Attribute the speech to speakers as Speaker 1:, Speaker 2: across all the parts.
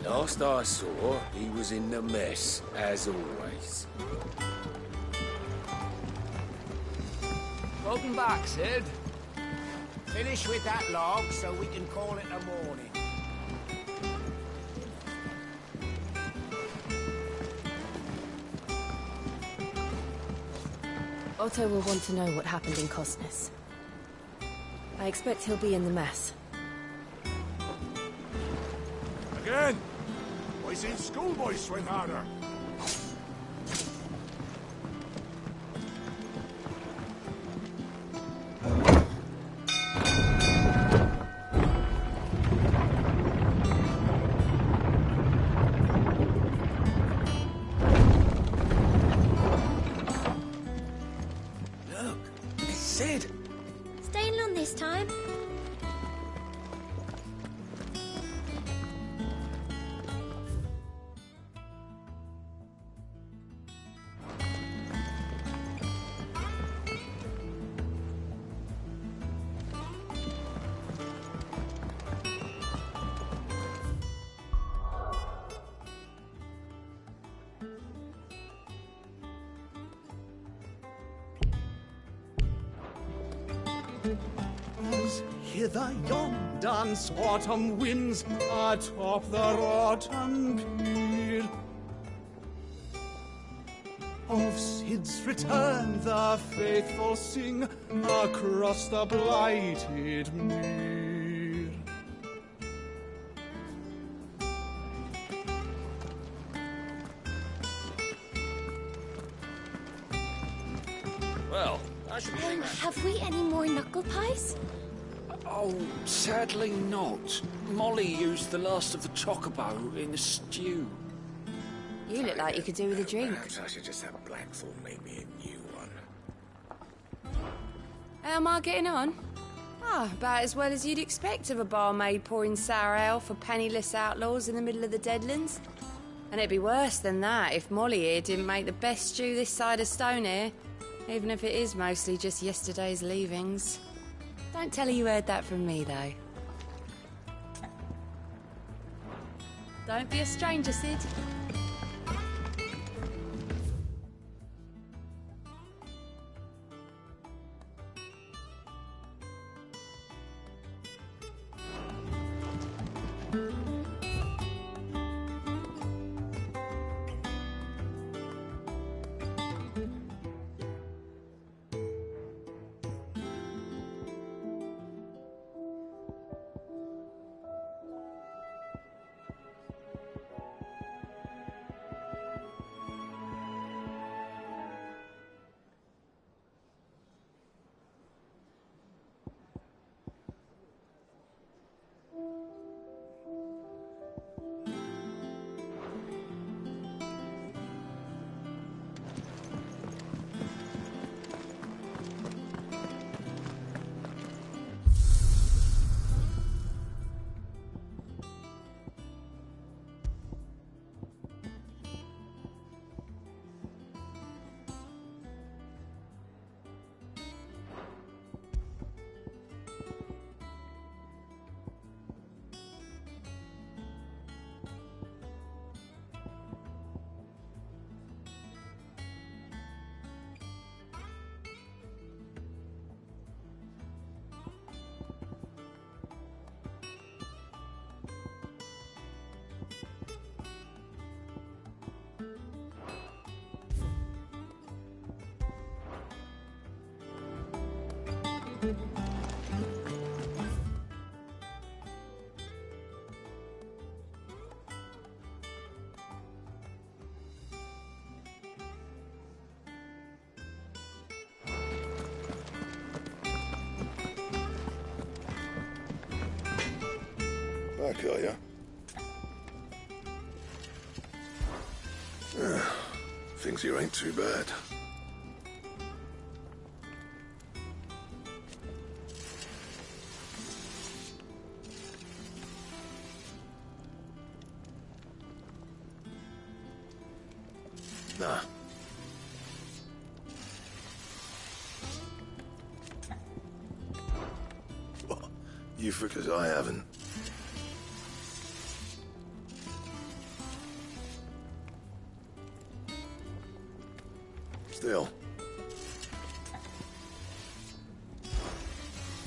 Speaker 1: Last I saw, he was in the mess, as always.
Speaker 2: Welcome back, Sid. Finish with that log so we can call it a morning.
Speaker 3: Otto will want to know what happened in Cosnes. I expect he'll be in the mess.
Speaker 4: Again! I seen schoolboys swing harder.
Speaker 1: Look, it's Sid.
Speaker 5: Staying long this time?
Speaker 6: As hither yon dance autumn winds atop the rotten pier. Of Sid's return the faithful sing across the blighted mere.
Speaker 7: Well, I should think...
Speaker 5: Have we any more knuckle pies?
Speaker 7: Oh, sadly not. Molly used the last of the chocobo in the stew.
Speaker 3: You look like you could do with a drink.
Speaker 1: Perhaps I should just have Blackthorn make me a new one.
Speaker 3: How am I getting on? About as well as you'd expect of a barmaid pouring sour ale for penniless outlaws in the middle of the Deadlands. And it'd be worse than that if Molly here didn't make the best stew this side of Stonehere, even if it is mostly just yesterday's leavings. Don't tell her you heard that from me, though. Don't be a stranger, Sid.
Speaker 4: Back, are ya? Thinks you ain't too bad. Nah. What? You because I haven't. Still.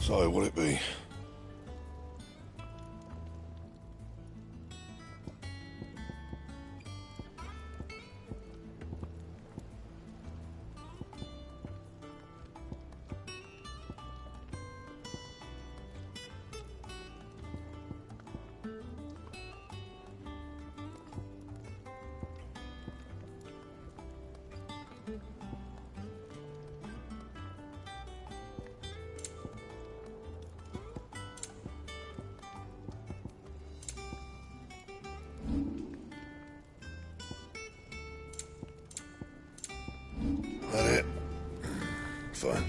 Speaker 4: So, what'll it be? That it? Fine.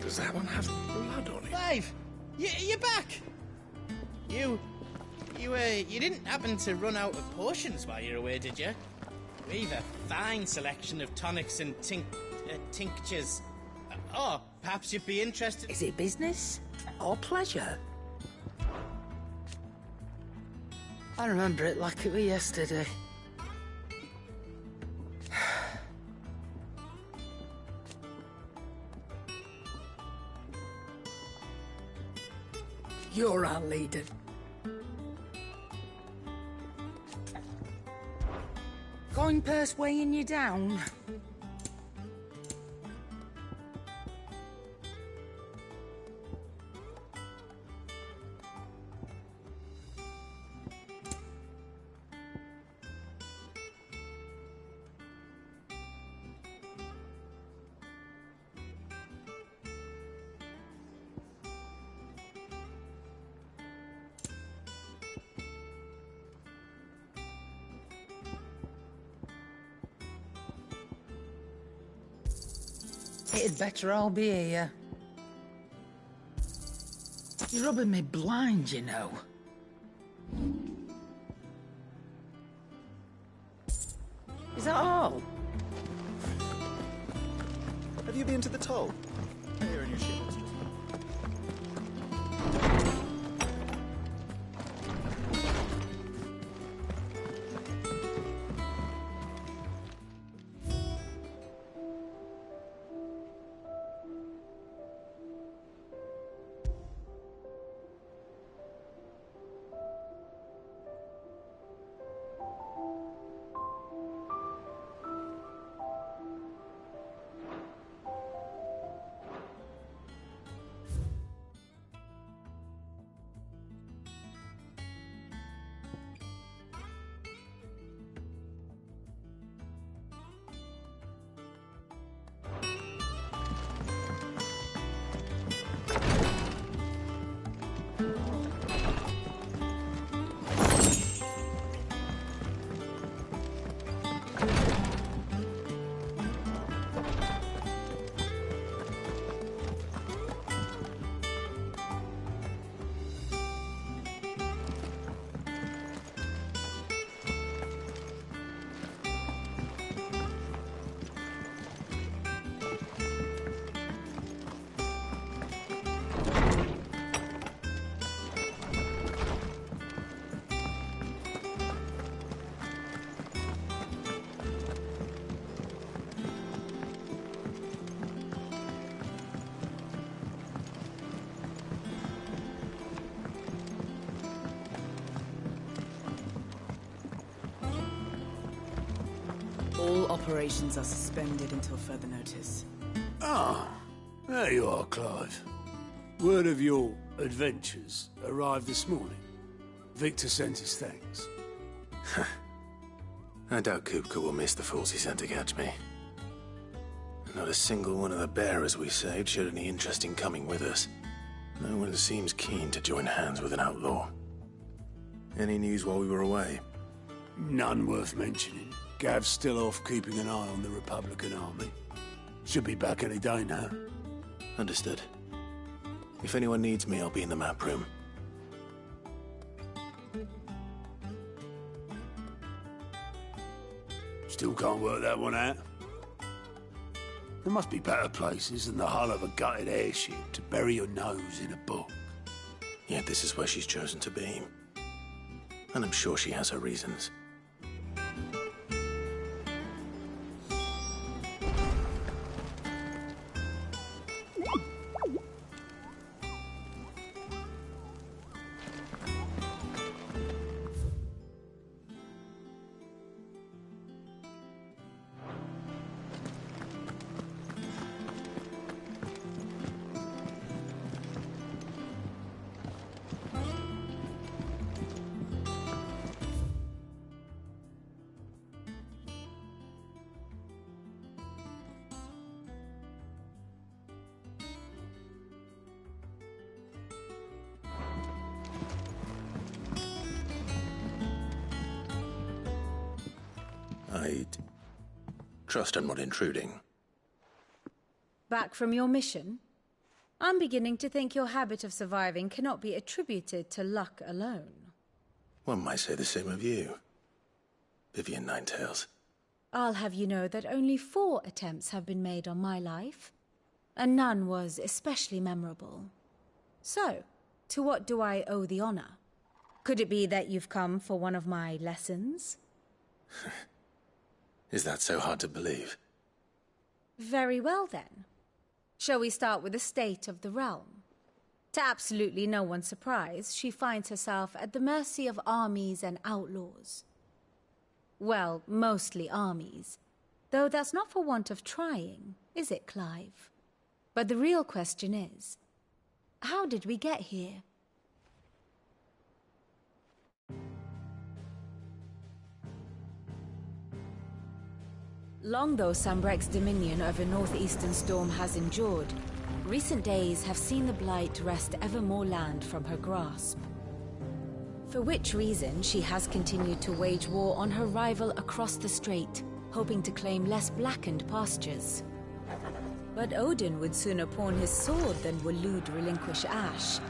Speaker 4: Does that one have blood on it?
Speaker 8: Clive, you're back. You didn't happen to run out of potions while you're away, did you? We've a fine selection of tonics and tinctures. Oh, perhaps you'd be interested.
Speaker 9: Is it business or pleasure? I remember it like it was yesterday. You're our leader. Coin purse weighing you down. It'd better all be here. You're rubbing me blind, you know. Is that all?
Speaker 10: Have you been to the toll? I hear a new ship has just...
Speaker 11: All operations are suspended until further notice.
Speaker 1: Ah, there you are, Clive. Word of your adventures arrived this morning. Victor sent his thanks.
Speaker 12: I doubt Kupka will miss the fools he sent to catch me. Not a single one of the bearers we saved showed any interest in coming with us. No one seems keen to join hands with an outlaw. Any news while we were away?
Speaker 1: None worth mentioning. Gav's still off keeping an eye on the Republican army. Should be back any day now.
Speaker 12: Understood. If anyone needs me, I'll be in the map room.
Speaker 1: Still can't work that one out? There must be better places than the hull of a gutted airship to bury your nose in a book.
Speaker 12: Yet this is where she's chosen to be. And I'm sure she has her reasons. I'd trust I'm not intruding.
Speaker 13: Back from your mission? I'm beginning to think your habit of surviving cannot be attributed to luck alone.
Speaker 12: One might say the same of you, Vivian Ninetails.
Speaker 13: I'll have you know that only 4 attempts have been made on my life, and none was especially memorable. So, to what do I owe the honor? Could it be that you've come for one of my lessons?
Speaker 12: Is that so hard to believe?
Speaker 13: Very well, then. Shall we start with the state of the realm? To absolutely no one's surprise, she finds herself at the mercy of armies and outlaws. Well, mostly armies. Though that's not for want of trying, is it, Clive? But the real question is, how did we get here? Long though Sanbreque's dominion over northeastern Storm has endured, recent days have seen the Blight wrest ever more land from her grasp. For which reason, she has continued to wage war on her rival across the strait, hoping to claim less blackened pastures. But Odin would sooner pawn his sword than Waloed relinquish Ash.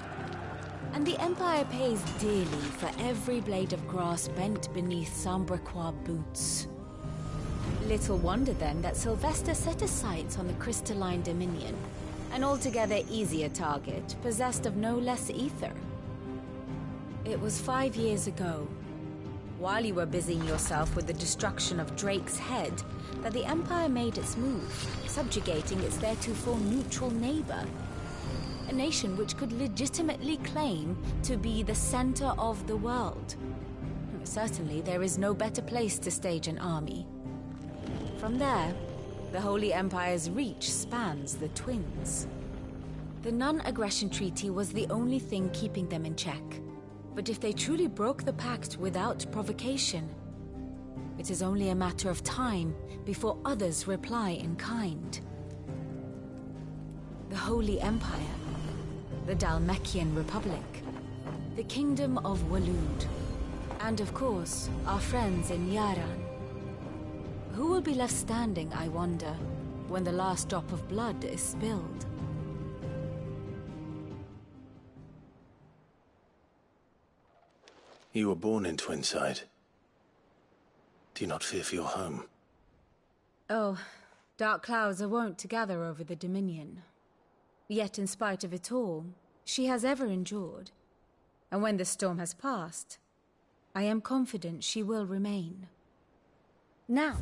Speaker 13: And the Empire pays dearly for every blade of grass bent beneath Sanbrequois boots. Little wonder then that Sylvester set his sights on the Crystalline Dominion, an altogether easier target, possessed of no less ether. It was 5 years ago, while you were busying yourself with the destruction of Drake's head, that the Empire made its move, subjugating its theretofore neutral neighbor. A nation which could legitimately claim to be the center of the world. Certainly, there is no better place to stage an army. From there, the Holy Empire's reach spans the Twins. The non-aggression treaty was the only thing keeping them in check. But if they truly broke the pact without provocation, it is only a matter of time before others reply in kind. The Holy Empire, the Dhalmekian Republic, the Kingdom of Waloed, and of course, our friends in Yaran. Who will be left standing, I wonder, when the last drop of blood is spilled?
Speaker 12: You were born in Twinside. Do you not fear for your home?
Speaker 13: Oh, dark clouds are wont to gather over the Dominion. Yet in spite of it all, she has ever endured. And when the storm has passed, I am confident she will remain. Now,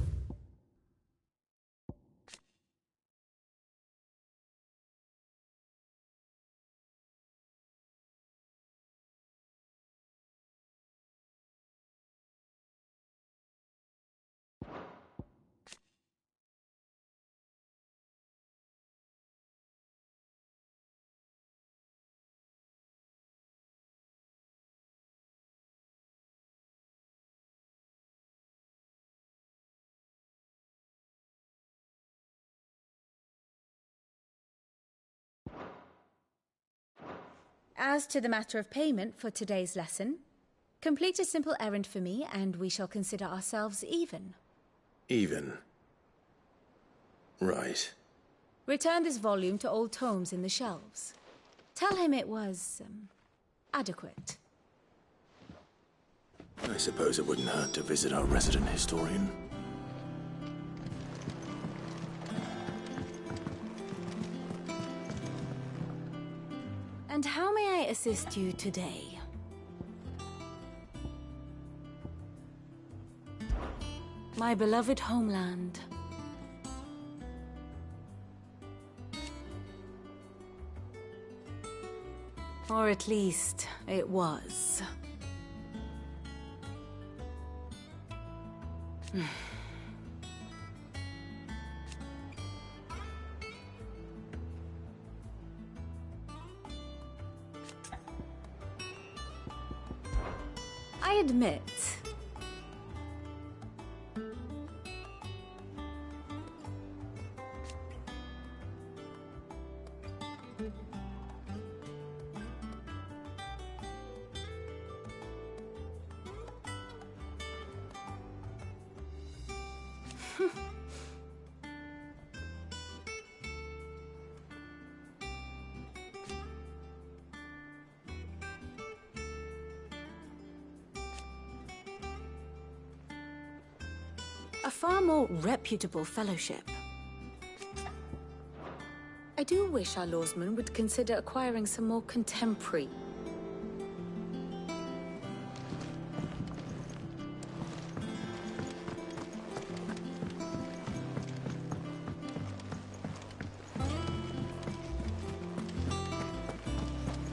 Speaker 13: as to the matter of payment for today's lesson, complete a simple errand for me and we shall consider ourselves even.
Speaker 12: Even? Right.
Speaker 13: Return this volume to old tomes in the shelves. Tell him it was, adequate.
Speaker 12: I suppose it wouldn't hurt to visit our resident historian.
Speaker 13: And how may I assist you today? My beloved homeland. Or at least, it was. I admit, a far more reputable fellowship. I do wish our lawsmen would consider acquiring some more contemporary.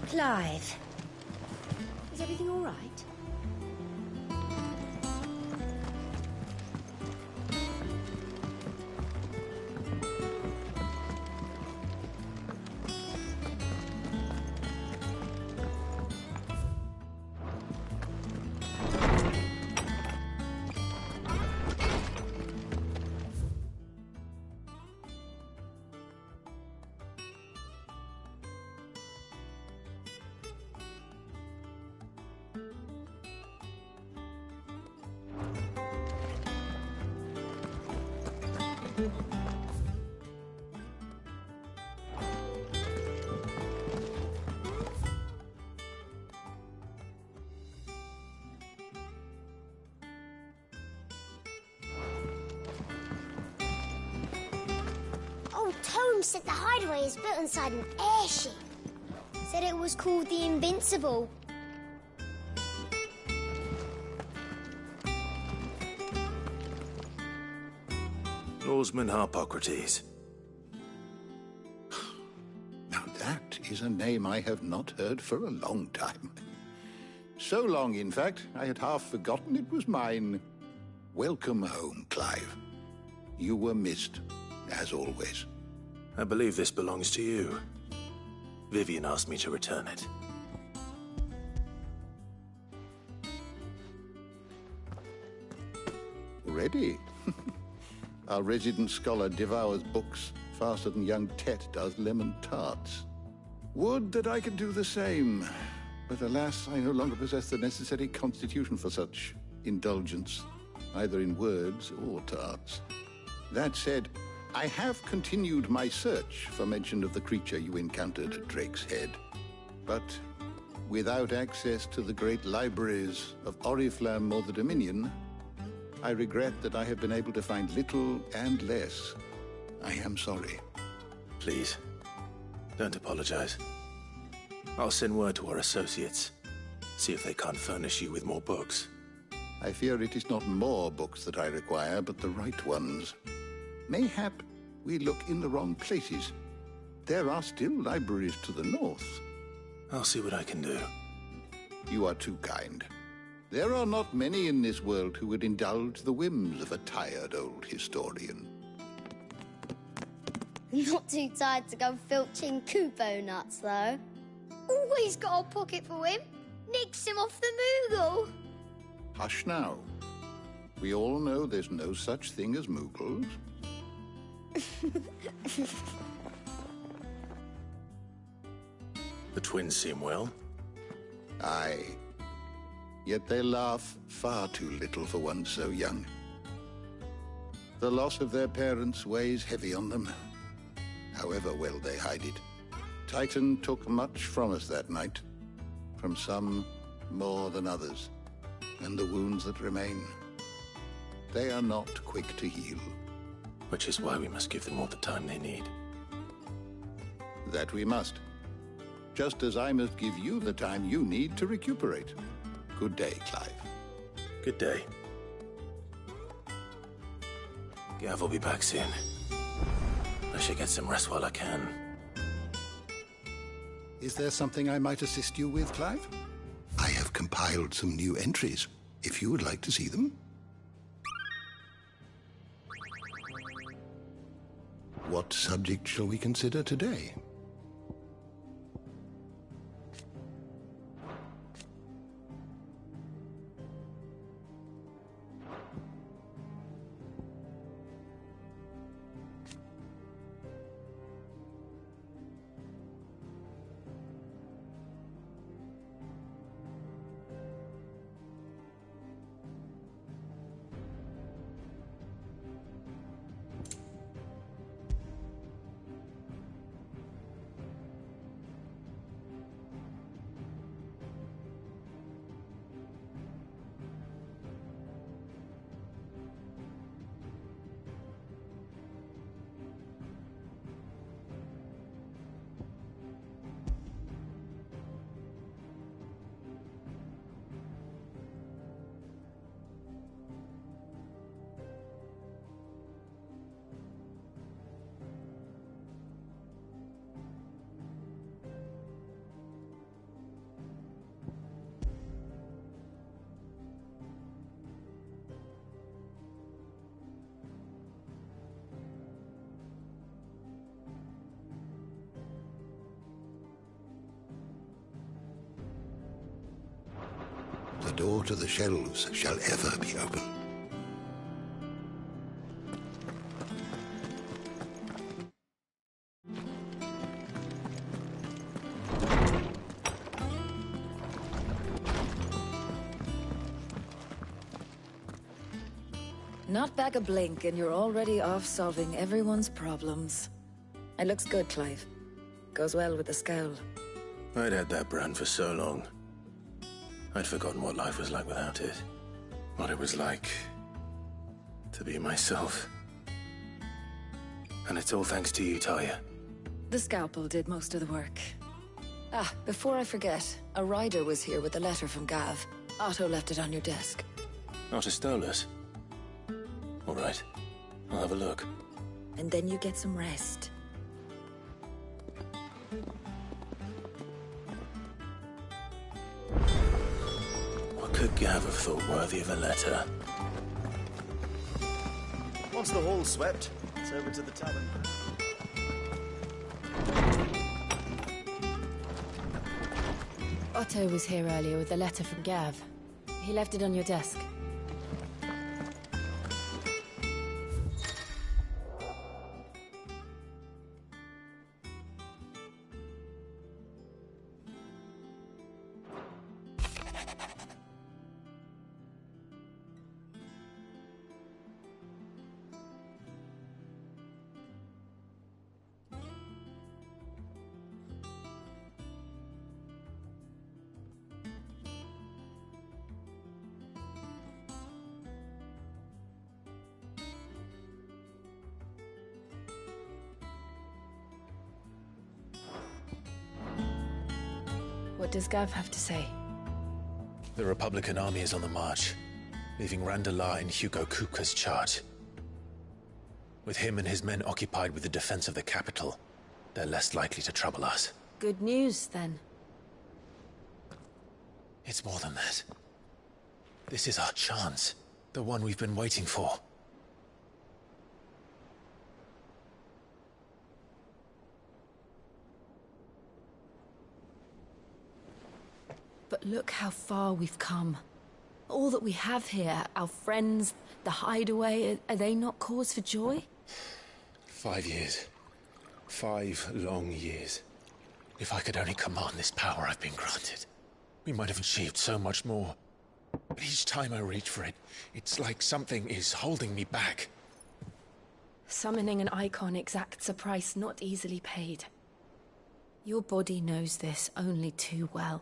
Speaker 5: Clive. Is everything all right? Old Tome said the hideaway is built inside an airship. Said it was called the Invincible.
Speaker 12: Lawsman Harpocrates.
Speaker 14: Now that is a name I have not heard for a long time. So long, in fact, I had half forgotten it was mine. Welcome home, Clive. You were missed, as always.
Speaker 12: I believe this belongs to you. Vivian asked me to return it.
Speaker 14: Ready? Our resident scholar devours books faster than young Tet does lemon tarts. Would that I could do the same. But alas, I no longer possess the necessary constitution for such indulgence, either in words or tarts. That said, I have continued my search for mention of the creature you encountered at Drake's Head. But without access to the great libraries of Oriflamme or the Dominion, I regret that I have been able to find little and less. I am sorry.
Speaker 12: Please, don't apologize. I'll send word to our associates. See if they can't furnish you with more books.
Speaker 14: I fear it is not more books that I require, but the right ones. Mayhap we look in the wrong places. There are still libraries to the north.
Speaker 12: I'll see what I can do.
Speaker 14: You are too kind. There are not many in this world who would indulge the whims of a tired old historian.
Speaker 5: Not too tired to go filching Kupo nuts, though. Always got a pocket for him. Nicks him off the Moogle.
Speaker 14: Hush now. We all know there's no such thing as Moogles.
Speaker 12: The twins seem well.
Speaker 14: Aye. Yet they laugh far too little for one so young. The loss of their parents weighs heavy on them, however well they hide it. Titan took much from us that night. From some more than others. And the wounds that remain, they are not quick to heal.
Speaker 12: Which is why we must give them all the time they need.
Speaker 14: That we must. Just as I must give you the time you need to recuperate. Good day, Clive.
Speaker 12: Good day. Gav will be back soon. I should get some rest while I can.
Speaker 14: Is there something I might assist you with, Clive? I have compiled some new entries, if you would like to see them. What subject shall we consider today? The door to the shelves shall ever be open.
Speaker 15: Not back a blink and you're already off solving everyone's problems. It looks good, Clive. Goes well with the scowl.
Speaker 12: I'd had that brand for so long. I'd forgotten what life was like without it. What it was like to be myself. And it's all thanks to you, Talia.
Speaker 15: The scalpel did most of the work. Ah, before I forget, a rider was here with a letter from Gav. Otto left it on your desk.
Speaker 12: Otto stole us. All right, I'll have a look.
Speaker 15: And then you get some rest.
Speaker 12: What could Gav have thought worthy of a letter?
Speaker 10: Once the hall's swept, it's over to the tavern.
Speaker 13: Otto was here earlier with a letter from Gav. He left it on your desk. What does Gav have to say?
Speaker 12: The Republican army is on the march, leaving Randalar in Hugo Kupka's charge. With him and his men occupied with the defense of the capital, they're less likely to trouble us.
Speaker 13: Good news, then.
Speaker 12: It's more than that. This is our chance. The one we've been waiting for.
Speaker 13: But look how far we've come. All that we have here, our friends, the hideaway, are they not cause for joy?
Speaker 12: 5 years. 5 long years. If I could only command this power I've been granted, we might have achieved so much more. But each time I reach for it, it's like something is holding me back.
Speaker 13: Summoning an icon exacts a price not easily paid. Your body knows this only too well.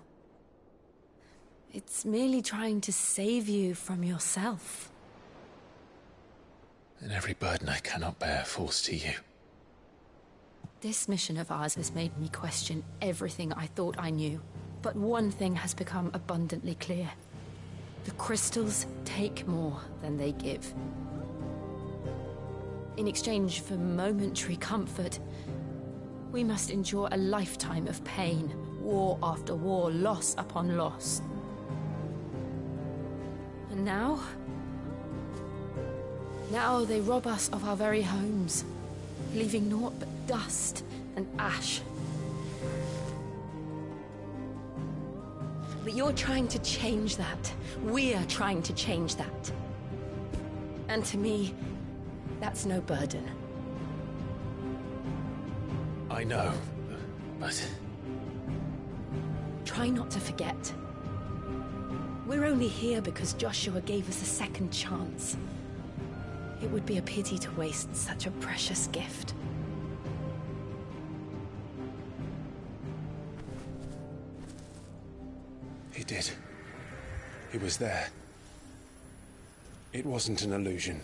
Speaker 13: It's merely trying to save you from yourself.
Speaker 12: And every burden I cannot bear falls to you.
Speaker 13: This mission of ours has made me question everything I thought I knew. But one thing has become abundantly clear. The crystals take more than they give. In exchange for momentary comfort, we must endure a lifetime of pain, war after war, loss upon loss. And now they rob us of our very homes, leaving naught but dust and ash. But you're trying to change that. We're trying to change that. And to me, that's no burden.
Speaker 12: I know, but...
Speaker 13: Try not to forget. We're only here because Joshua gave us a second chance. It would be a pity to waste such a precious gift.
Speaker 12: He did. He was there. It wasn't an illusion.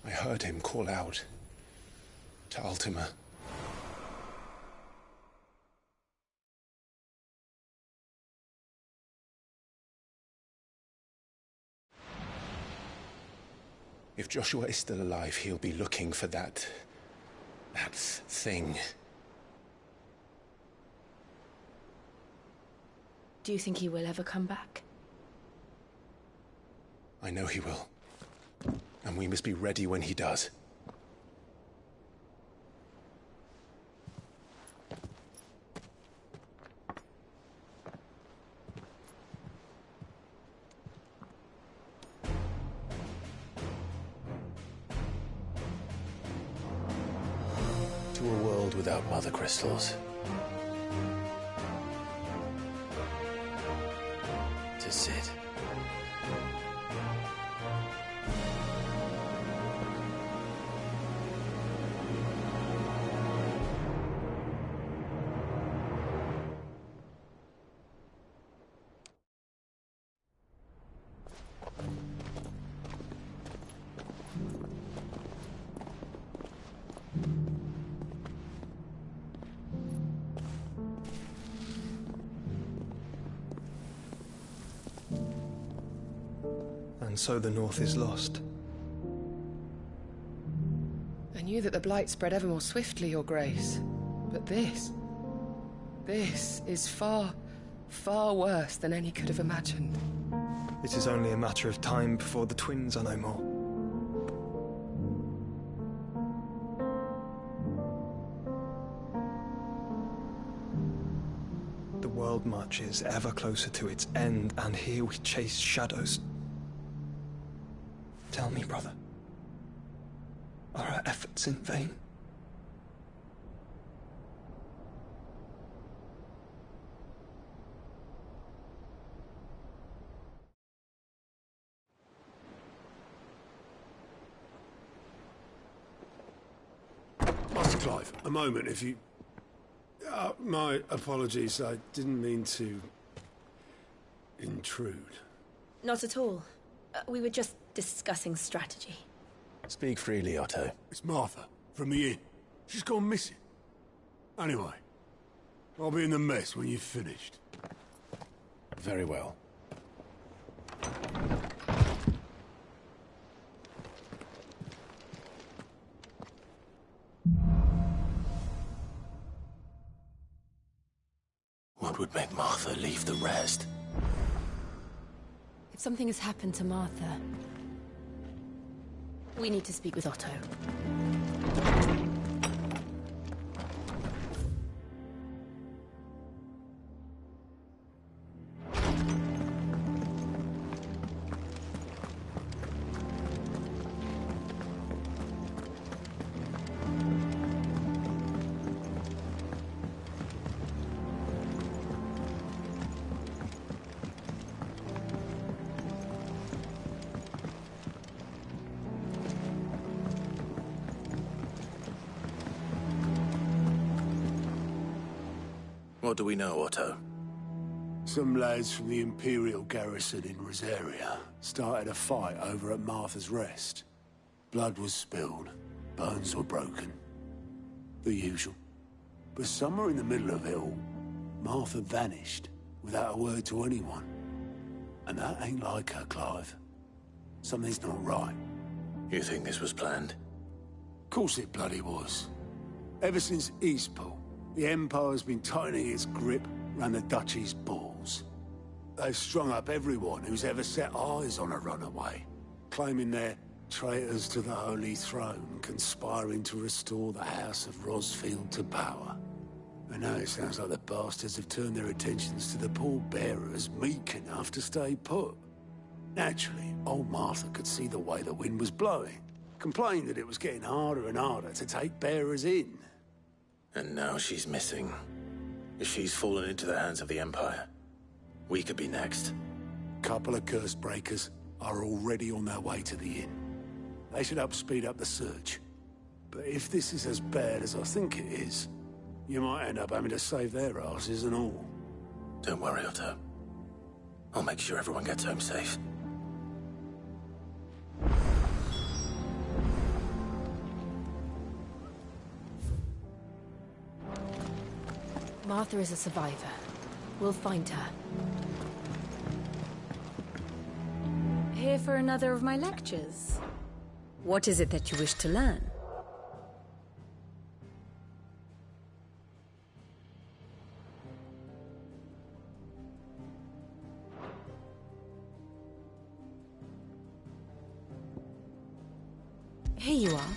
Speaker 12: I heard him call out to Ultima. If Joshua is still alive, he'll be looking for that thing.
Speaker 13: Do you think he will ever come back?
Speaker 12: I know he will. And we must be ready when he does. To a world without mother crystals. To Cid.
Speaker 16: And so the North is lost.
Speaker 17: I knew that the Blight spread ever more swiftly, Your Grace. But this is far, far worse than any could have imagined.
Speaker 16: It is only a matter of time before the twins are no more. The world marches ever closer to its end, and here we chase shadows. Tell me, brother, are our efforts in vain?
Speaker 1: Master Clive, a moment, if you... my apologies, I didn't mean to... intrude.
Speaker 13: Not at all. We were just discussing strategy.
Speaker 12: Speak freely, Otto.
Speaker 1: It's Martha, from the inn. She's gone missing. Anyway, I'll be in the mess when you've finished.
Speaker 12: Very well. What would make Martha leave the rest?
Speaker 13: If something has happened to Martha, we need to speak with Otto.
Speaker 12: What do we know, Otto?
Speaker 1: Some lads from the Imperial garrison in Rosaria started a fight over at Martha's Rest. Blood was spilled, bones were broken. The usual. But somewhere in the middle of it all, Martha vanished without a word to anyone. And that ain't like her, Clive. Something's not right.
Speaker 12: You think this was planned?
Speaker 1: Course it bloody was. Ever since Eastpool, the Empire's been tightening its grip around the Duchy's balls. They've strung up everyone who's ever set eyes on a runaway, claiming they're traitors to the Holy Throne, conspiring to restore the House of Rosfield to power. And now it sounds like the bastards have turned their attentions to the pallbearers meek enough to stay put. Naturally, old Martha could see the way the wind was blowing, complained that it was getting harder and harder to take bearers in.
Speaker 12: And now she's missing. If she's fallen into the hands of the Empire, we could be next.
Speaker 1: Couple of curse breakers are already on their way to the inn. They should help speed up the search. But if this is as bad as I think it is, you might end up having to save their asses and all.
Speaker 12: Don't worry, Otto. I'll make sure everyone gets home safe.
Speaker 13: Martha is a survivor. We'll find her. Here for another of my lectures? What is it that you wish to learn? Here you are.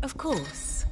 Speaker 13: Of course.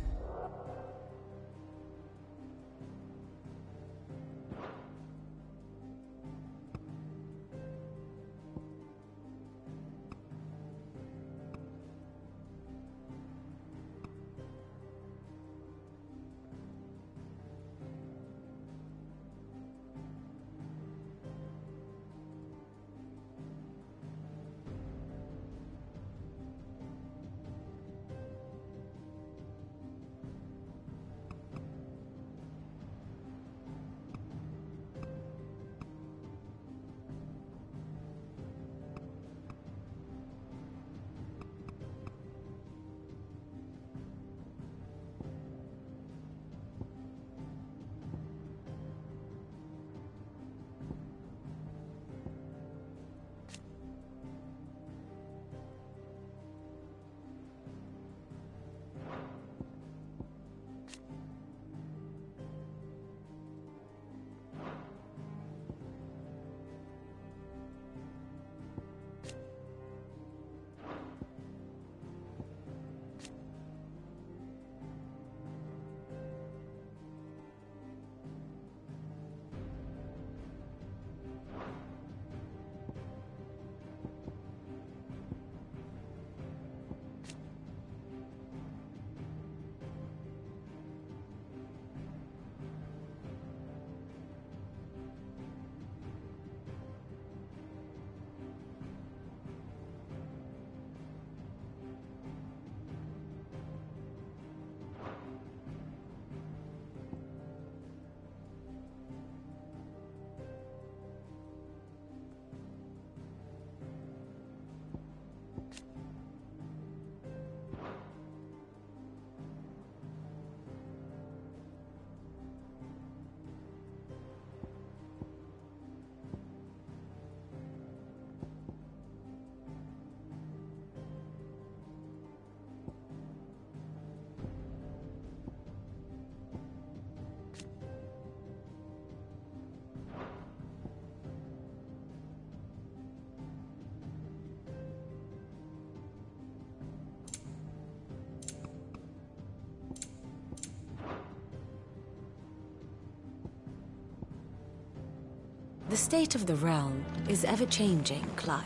Speaker 13: The state of the realm is ever-changing, Clive.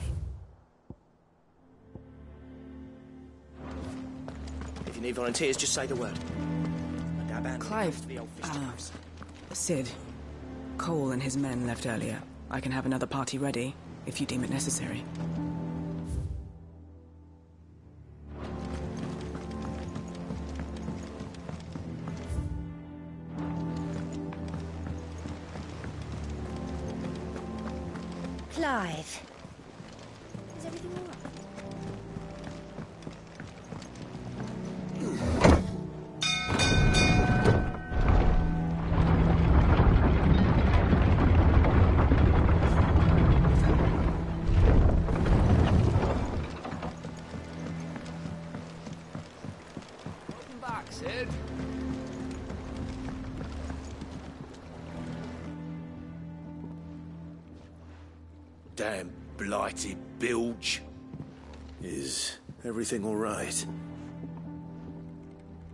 Speaker 2: If you need volunteers, just say the word.
Speaker 11: Clive, Sid. Cole and his men left earlier. I can have another party ready, if you deem it necessary.
Speaker 5: Clive. Is everything all right?
Speaker 2: Welcome back, Sid.
Speaker 1: Damn blighted bilge.
Speaker 12: Is everything all right?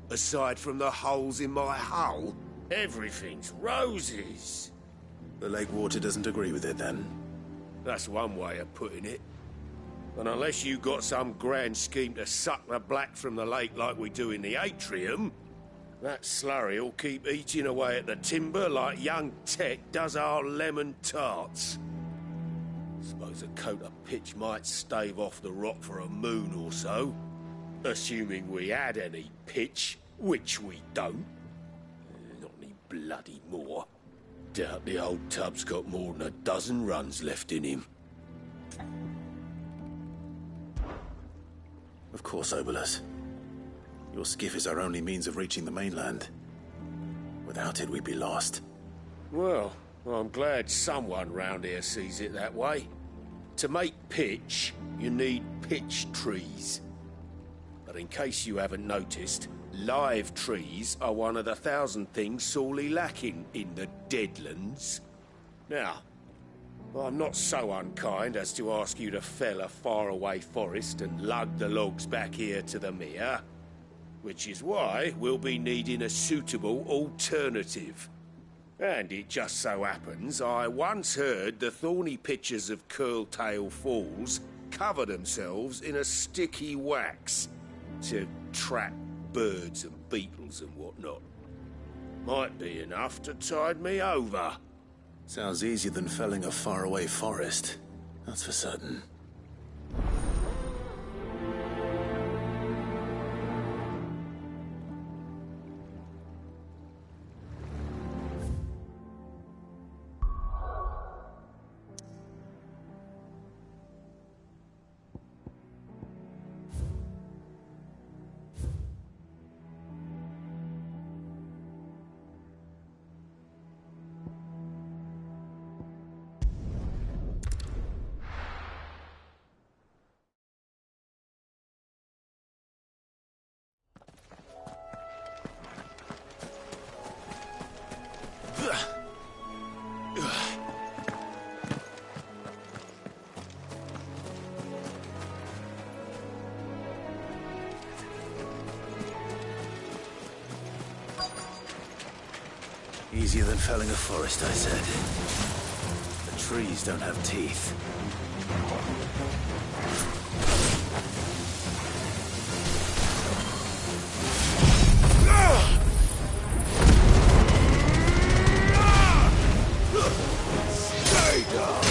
Speaker 1: Aside from the holes in my hull, everything's roses.
Speaker 12: The lake water doesn't agree with it, then?
Speaker 1: That's one way of putting it. And unless you got some grand scheme to suck the black from the lake like we do in the atrium, that slurry'll keep eating away at the timber like young Tech does our lemon tarts. Suppose a coat of pitch might stave off the rock for a moon or so. Assuming we had any pitch, which we don't. Not any bloody more. Doubt the old tub's got more than a dozen runs left in him.
Speaker 12: Of course, Obolus. Your skiff is our only means of reaching the mainland. Without it, we'd be lost.
Speaker 1: Well, I'm glad someone round here sees it that way. To make pitch, you need pitch trees. But in case you haven't noticed, live trees are one of the 1,000 things sorely lacking in the Deadlands. Now, I'm not so unkind as to ask you to fell a faraway forest and lug the logs back here to the mere.
Speaker 2: Which is why we'll be needing a suitable alternative. And it just so happens I once heard the thorny pitchers of Curltail Falls cover themselves in a sticky wax to trap birds and beetles and whatnot. Might be enough to tide me over.
Speaker 12: Sounds easier than felling a faraway forest. That's for certain. Easier than felling a forest, I said. The trees don't have teeth. Stay down!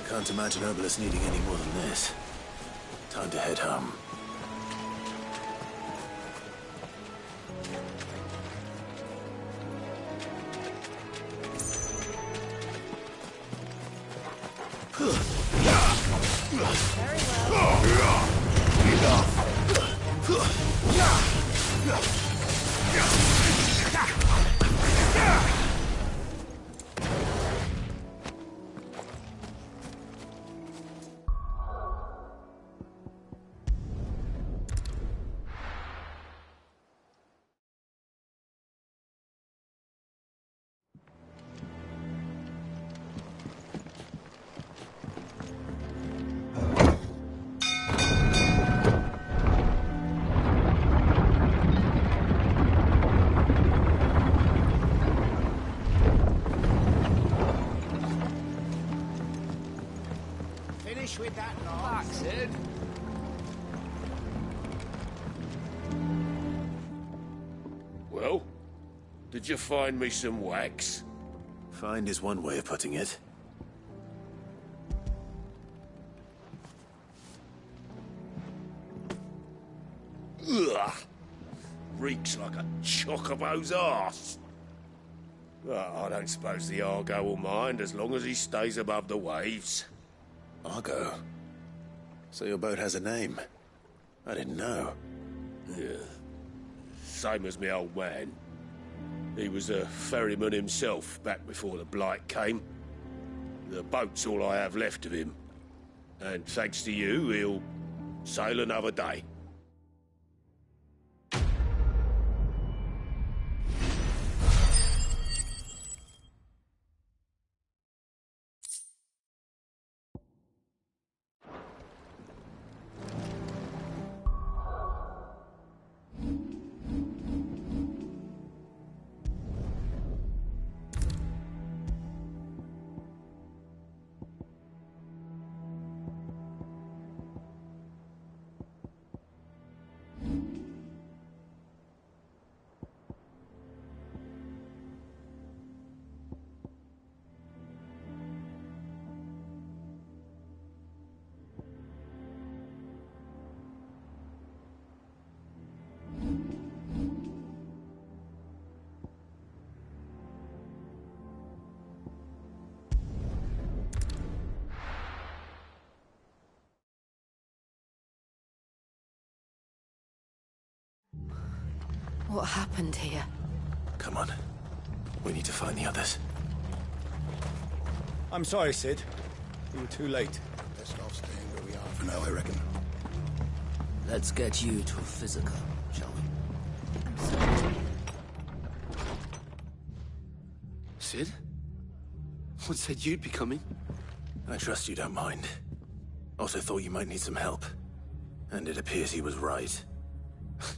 Speaker 12: Can't imagine Obelisk needing any more than this. Time to head home.
Speaker 3: Very well.
Speaker 2: Finish with that log.
Speaker 4: That's it.
Speaker 2: Well, did you find me some wax?
Speaker 12: Find is one way of putting it.
Speaker 2: Ugh! Reeks like a chocobo's arse. Well, I don't suppose the Argo will mind as long as he stays above the waves.
Speaker 12: Argo? So your boat has a name? I didn't know.
Speaker 2: Yeah. Same as me old man. He was a ferryman himself back before the Blight came. The boat's all I have left of him. And thanks to you, he'll sail another day.
Speaker 15: What happened here?
Speaker 12: Come on. We need to find the others.
Speaker 10: I'm sorry, Cid. We were too late. Best off staying where we are for now, I reckon.
Speaker 18: Let's get you to physical, shall we?
Speaker 12: Cid? What said you'd be coming? I trust you don't mind. Also thought you might need some help. And it appears he was right.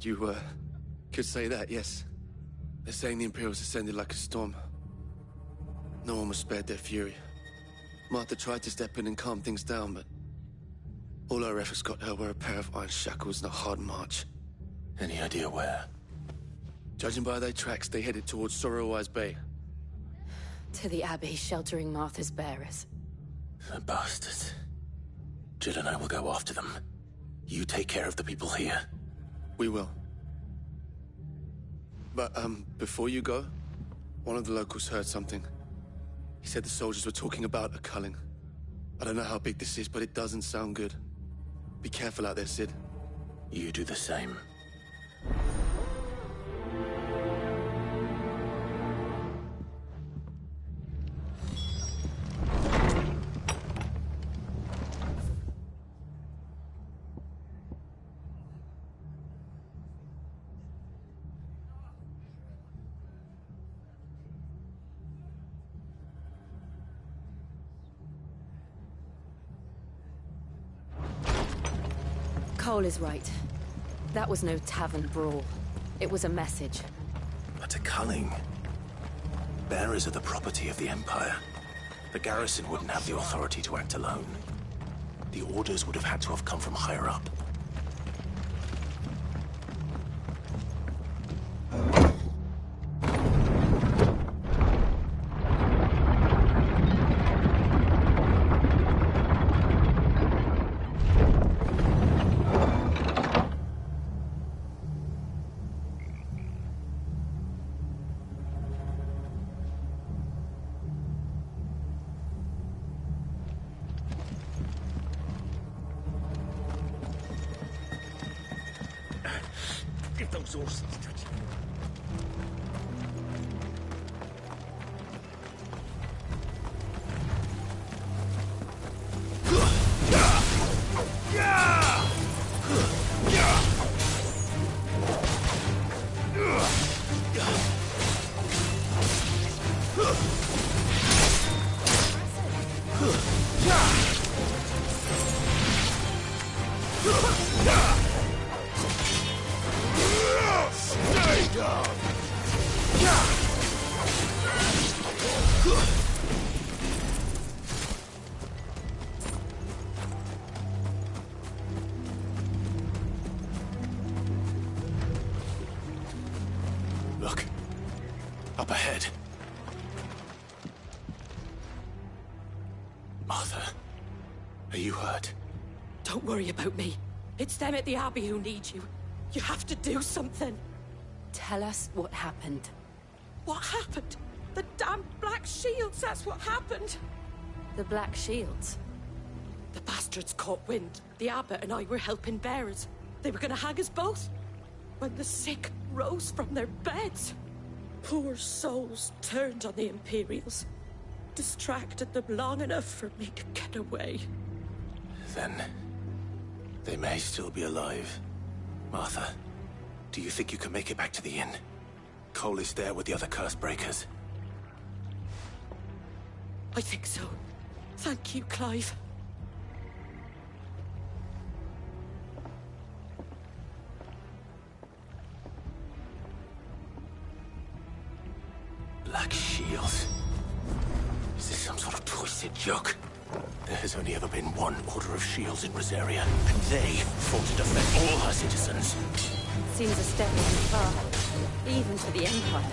Speaker 19: You, could say that, yes. They're saying the Imperials ascended like a storm. No one was spared their fury. Martha tried to step in and calm things down, but all our efforts got her were a pair of iron shackles and a hard march.
Speaker 12: Any idea where?
Speaker 19: Judging by their tracks, they headed towards Sorrowwise Bay.
Speaker 15: To the Abbey sheltering Martha's bearers.
Speaker 12: The bastards. Jill and I will go after them. You take care of the people here.
Speaker 19: We will. But, before you go, one of the locals heard something. He said the soldiers were talking about a culling. I don't know how big this is, but it doesn't sound good. Be careful out there, Cid.
Speaker 12: You do the same.
Speaker 15: Cole is right. That was no tavern brawl. It was a message.
Speaker 12: But a culling. Bearers are the property of the Empire. The garrison wouldn't have the authority to act alone. The orders would have had to have come from higher up.
Speaker 2: Get those horses touching.
Speaker 12: Look. Up ahead. Martha, are you hurt?
Speaker 20: Don't worry about me. It's them at the Abbey who need you. You have to do something.
Speaker 15: Tell us what happened.
Speaker 20: What happened? The damn Black Shields, that's what happened.
Speaker 15: The Black Shields?
Speaker 20: The bastards caught wind. The Abbot and I were helping bearers. They were gonna hang us both. When the sick rose from their beds, poor souls turned on the Imperials. Distracted them long enough for me to get away.
Speaker 12: Then they may still be alive. Martha, do you think you can make it back to the inn? Cole is there with the other curse breakers.
Speaker 20: I think so. Thank you, Clive.
Speaker 12: Black Shields? Is this some sort of twisted joke? There has only ever been one Order of Shields in Rosaria, and they fought to defend all her citizens.
Speaker 15: Seems a step too far, even for the Empire.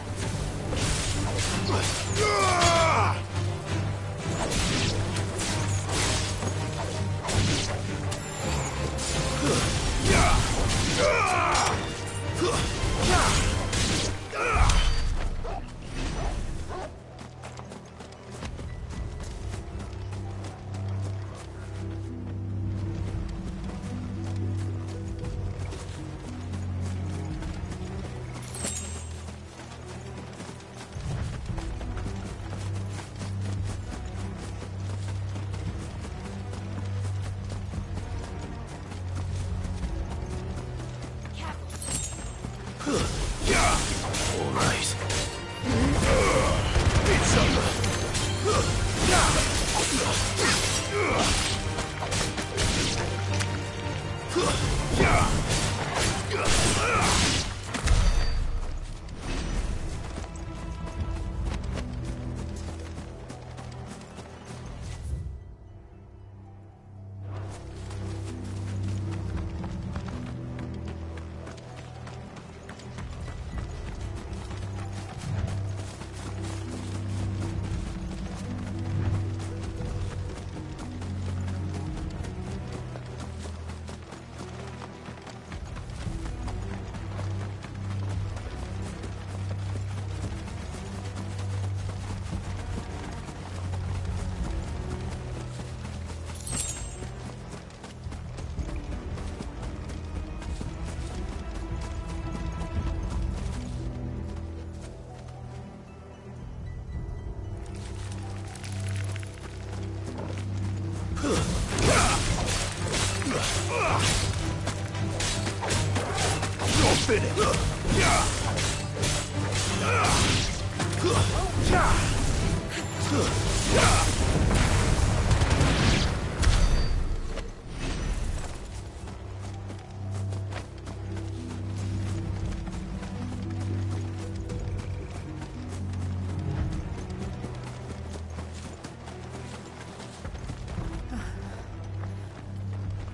Speaker 1: spin it!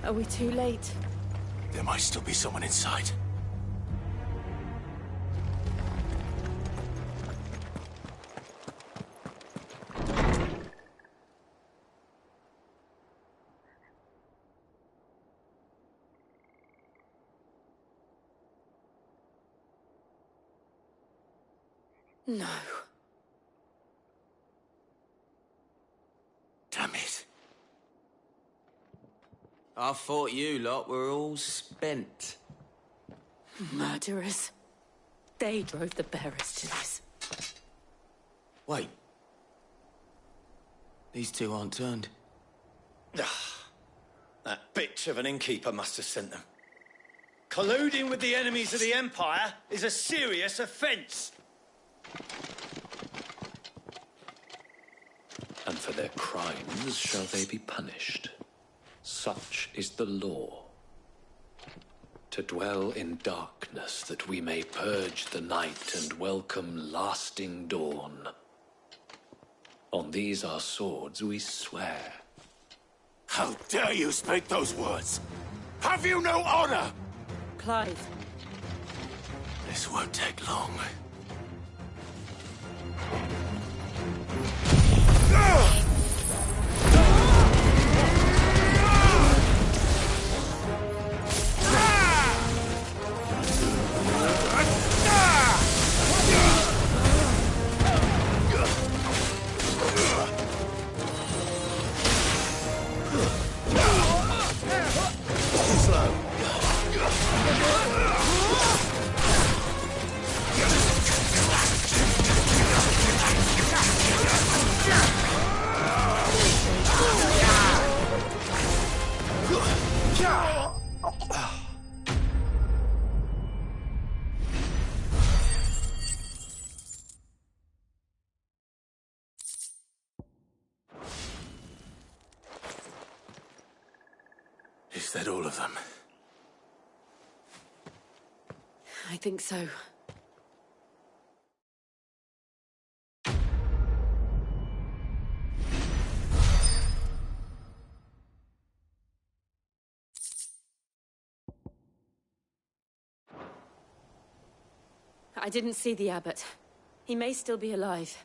Speaker 3: Are we too late?
Speaker 12: There might still be someone inside.
Speaker 20: No.
Speaker 12: Damn it.
Speaker 18: I thought you lot were all spent.
Speaker 20: Murderers. They drove the bearers to this.
Speaker 18: Wait. These two aren't turned.
Speaker 10: That bitch of an innkeeper must have sent them. Colluding with the enemies of the Empire is a serious offence.
Speaker 21: And for their crimes shall they be punished. Such is the law. To dwell in darkness that we may purge the night and welcome lasting dawn. On these our swords we swear.
Speaker 2: How dare you speak those words? Have you no honor?
Speaker 20: Clive.
Speaker 12: This won't take long. Is that all of them?
Speaker 20: I think so. I didn't see the abbot. He may still be alive.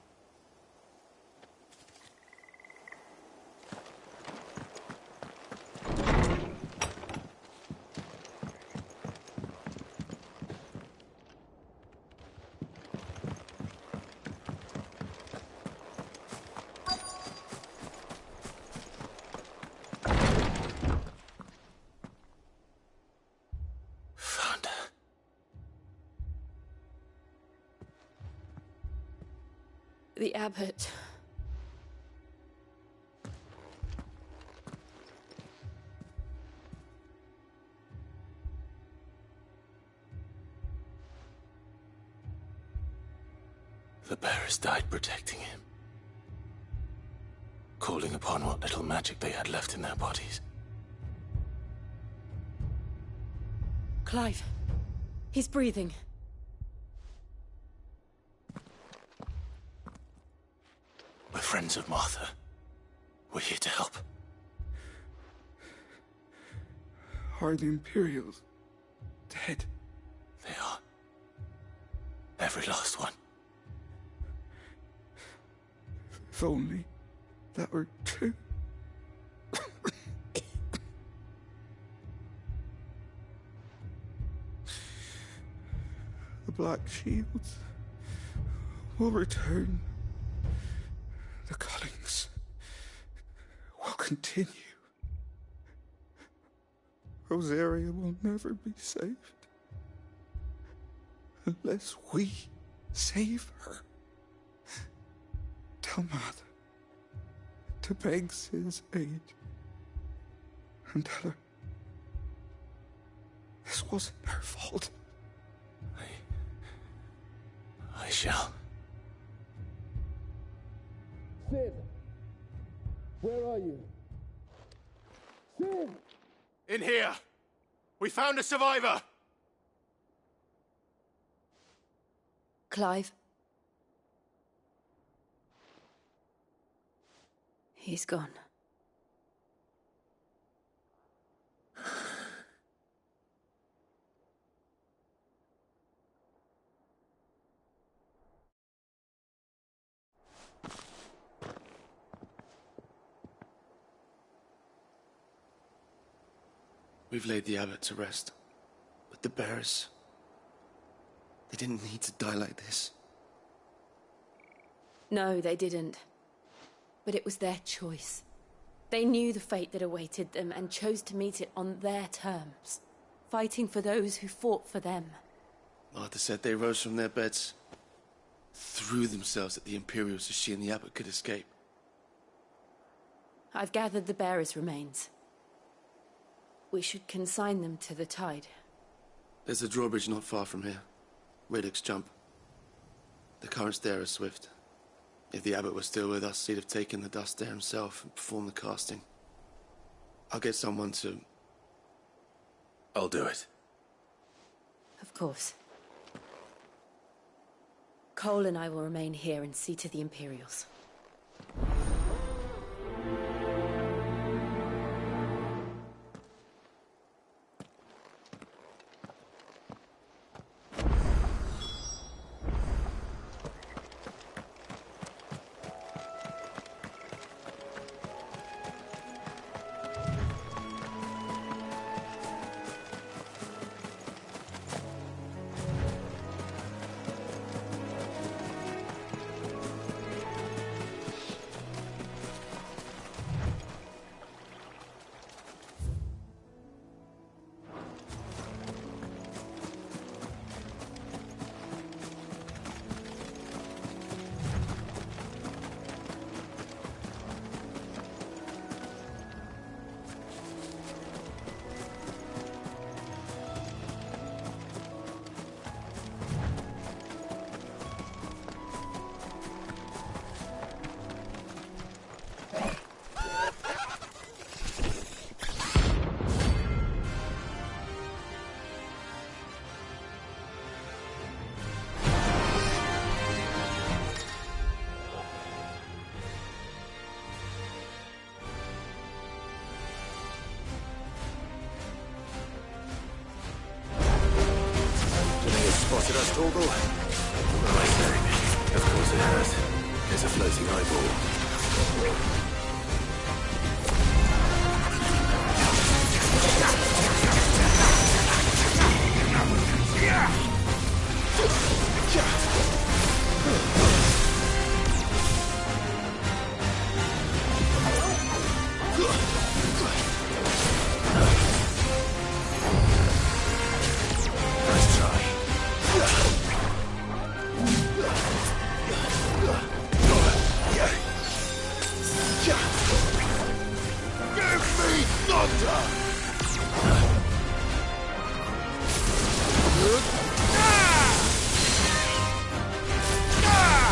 Speaker 20: The abbot.
Speaker 12: The bearers died protecting him. Calling upon what little magic they had left in their bodies.
Speaker 20: Clive. He's breathing.
Speaker 12: We're friends of Martha. We're here to help.
Speaker 22: Are the Imperials dead?
Speaker 12: They are. Every last one.
Speaker 22: If only that were true. The Black Shields will return. The cullings will continue. Rosaria will never be saved unless we save her. Tell Mother to beg Cid's aid and tell her this wasn't her fault.
Speaker 12: I shall.
Speaker 4: Sid! Where are you? Sid!
Speaker 19: In here! We found a survivor!
Speaker 3: Clive? He's gone.
Speaker 19: We've laid the abbot to rest. But the bearers... they didn't need to die like this.
Speaker 3: No, they didn't. But it was their choice. They knew the fate that awaited them and chose to meet it on their terms, fighting for those who fought for them.
Speaker 19: Martha said they rose from their beds, threw themselves at the Imperials so she and the abbot could escape.
Speaker 3: I've gathered the bearers' remains. We should consign them to the tide.
Speaker 19: There's a drawbridge not far from here. Radix Jump. The currents there are swift. If the abbot was still with us, he'd have taken the dust there himself and performed the casting. I'll get someone to...
Speaker 12: I'll do it.
Speaker 3: Of course. Cole and I will remain here and see to the Imperials.
Speaker 12: Spotted us, Torgal? What am I saying? Of course it has. There's a floating eyeball.
Speaker 4: Ah!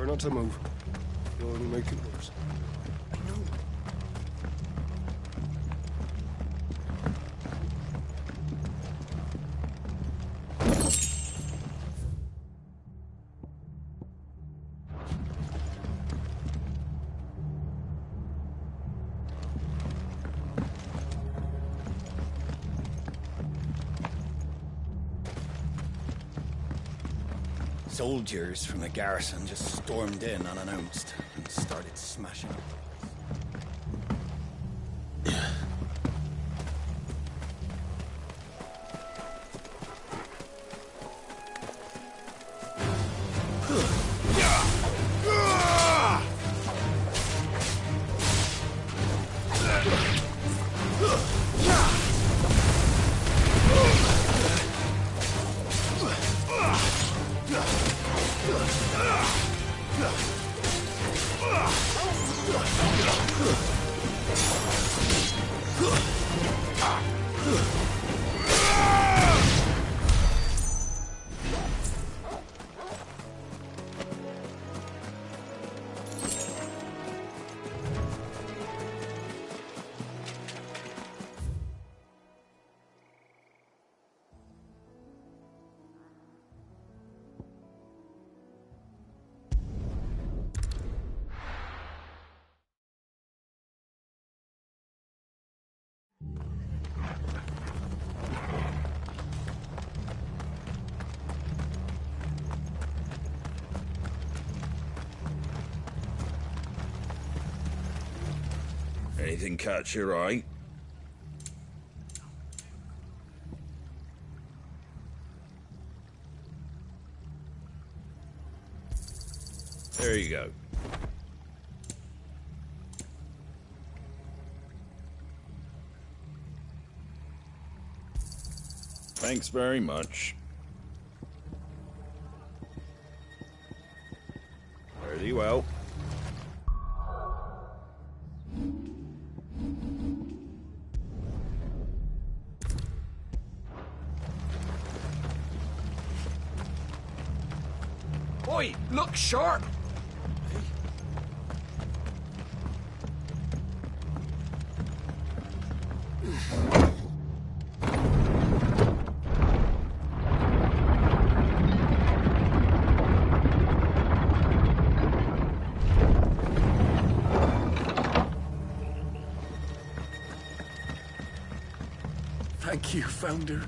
Speaker 4: not to move. You'll only make it worse.
Speaker 10: I know.
Speaker 6: Soldiers from the garrison just stormed in unannounced and started smashing up.
Speaker 2: Anything catch your eye? There you go. Thanks very much. Very well.
Speaker 4: Oi, look sharp! Thank you, Founder.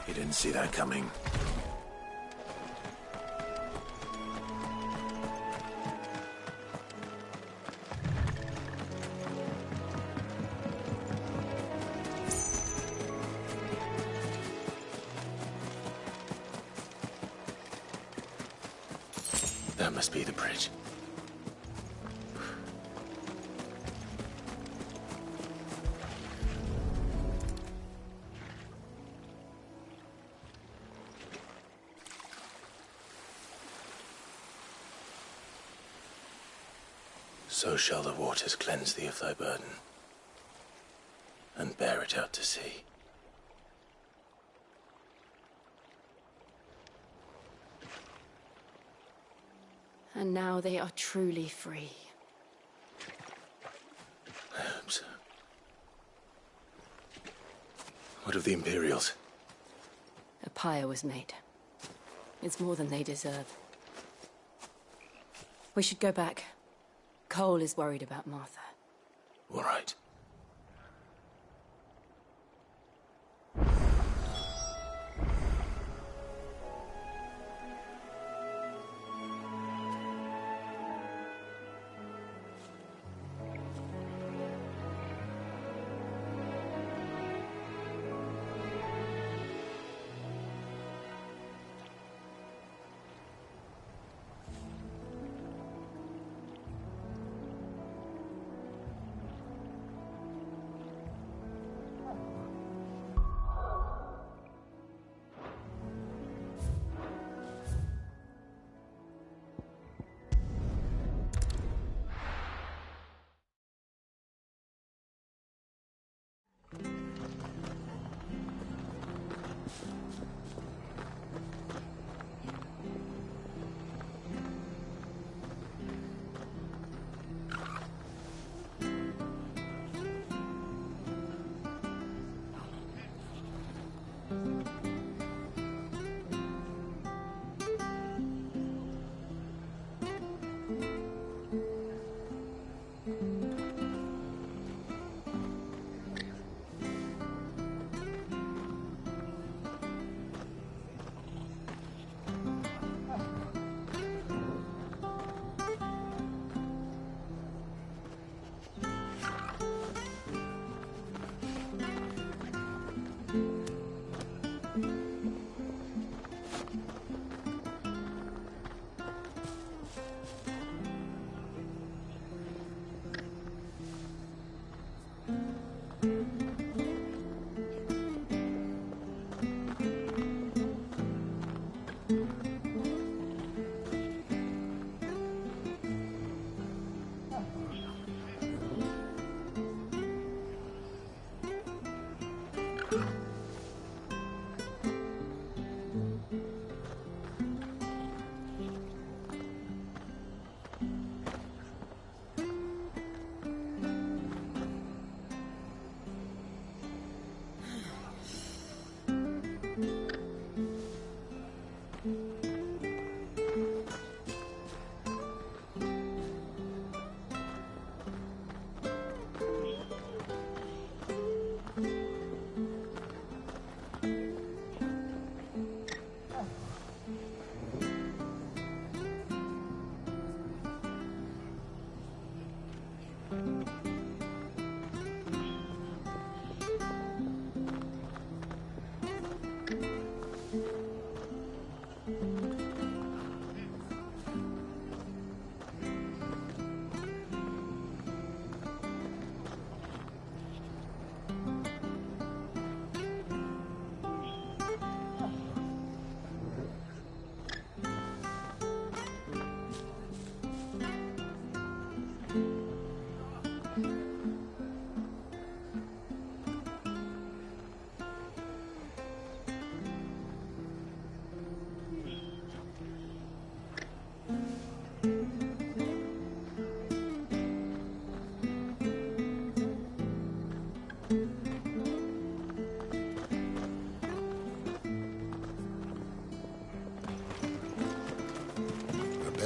Speaker 12: You didn't see that coming. That must be the bridge. So shall the waters cleanse thee of thy burden, and bear it out to sea.
Speaker 3: And now they are truly free.
Speaker 12: I hope so. What of the Imperials?
Speaker 3: A pyre was made. It's more than they deserve. We should go back. Cole is worried about Martha.
Speaker 12: All right.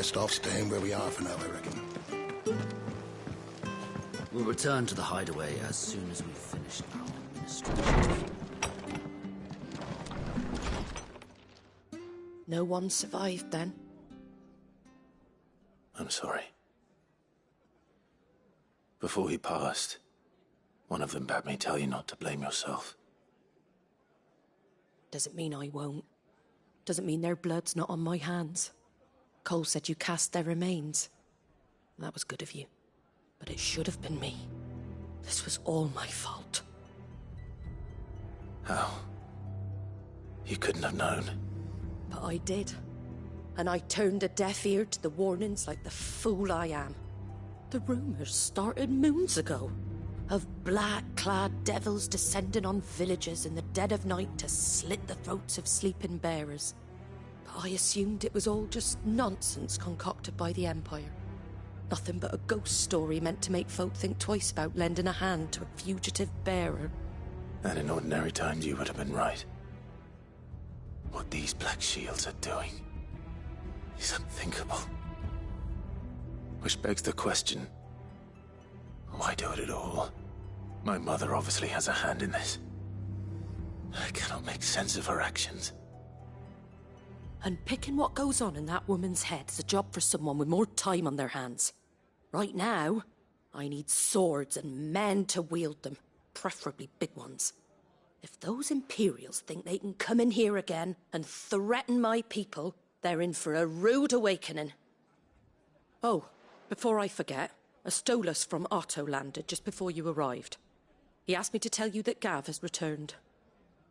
Speaker 7: best off staying where we are for now, I reckon.
Speaker 18: We'll return to the hideaway as soon as we've finished our administration.
Speaker 20: No one survived then?
Speaker 12: I'm sorry. Before he passed, one of them bade me tell you not to blame yourself.
Speaker 20: Doesn't mean I won't. Doesn't mean their blood's not on my hands. Cole said you cast their remains. That was good of you. But it should have been me. This was all my fault.
Speaker 12: How? You couldn't have known.
Speaker 20: But I did. And I turned a deaf ear to the warnings like the fool I am. The rumours started moons ago. Of black-clad devils descending on villages in the dead of night to slit the throats of sleeping bearers. But I assumed it was all just nonsense concocted by the Empire. Nothing but a ghost story meant to make folk think twice about lending a hand to a fugitive bearer.
Speaker 12: And in ordinary times you would have been right. What these Black Shields are doing is unthinkable. Which begs the question, why do it at all? My mother obviously has a hand in this. I cannot make sense of her actions.
Speaker 20: And picking what goes on in that woman's head is a job for someone with more time on their hands. Right now, I need swords and men to wield them, preferably big ones. If those Imperials think they can come in here again and threaten my people, they're in for a rude awakening. Oh, before I forget, a Stolas from Otto landed just before you arrived. He asked me to tell you that Gav has returned.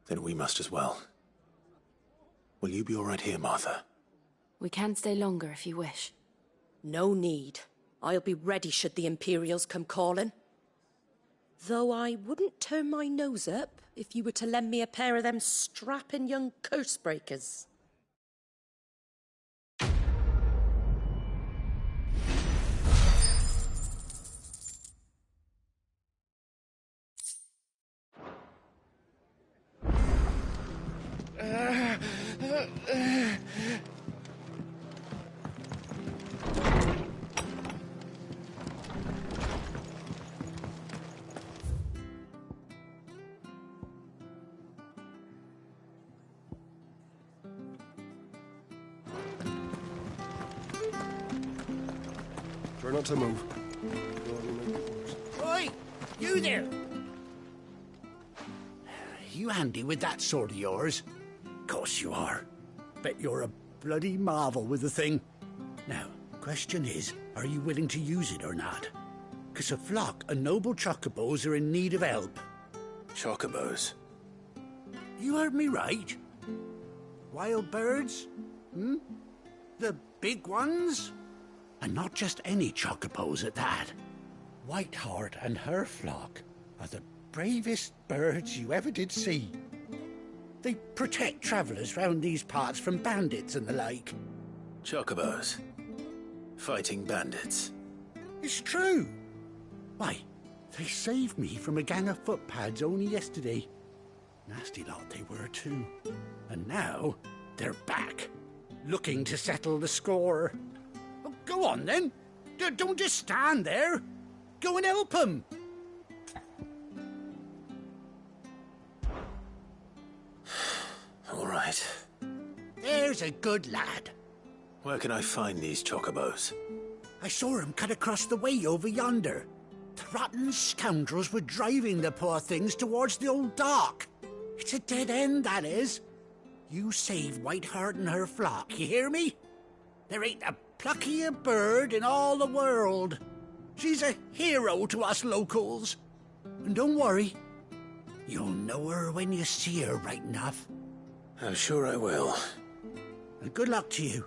Speaker 12: Then we must as well. Will you be all right here, Martha?
Speaker 3: We can stay longer if you wish.
Speaker 20: No need. I'll be ready should the Imperials come calling. Though I wouldn't turn my nose up if you were to lend me a pair of them strapping young curse-breakers.
Speaker 4: Try not to move.
Speaker 8: Oi! You there! You handy with that sword of yours? Course you are. Bet you're a bloody marvel with the thing. Now, question is, are you willing to use it or not? 'Cause a flock of noble chocobos are in need of help.
Speaker 12: Chocobos?
Speaker 8: You heard me right. Wild birds? Hmm? The big ones? And not just any chocobos at that. Whiteheart and her flock are the bravest birds you ever did see. They protect travellers round these parts from bandits and the like.
Speaker 12: Chocobos? Fighting bandits?
Speaker 8: It's true. Why, they saved me from a gang of footpads only yesterday. Nasty lot they were too. And now they're back, looking to settle the score. Well, go on then. Don't just stand there. Go and help them.
Speaker 12: All right.
Speaker 8: There's a good lad.
Speaker 12: Where can I find these chocobos?
Speaker 8: I saw him cut across the way over yonder. The rotten scoundrels were driving the poor things towards the old dock. It's a dead end, that is. You save Whiteheart and her flock, you hear me? There ain't a pluckier bird in all the world. She's a hero to us locals. And don't worry, you'll know her when you see her right enough.
Speaker 12: I'm sure I will.
Speaker 8: And good luck to you.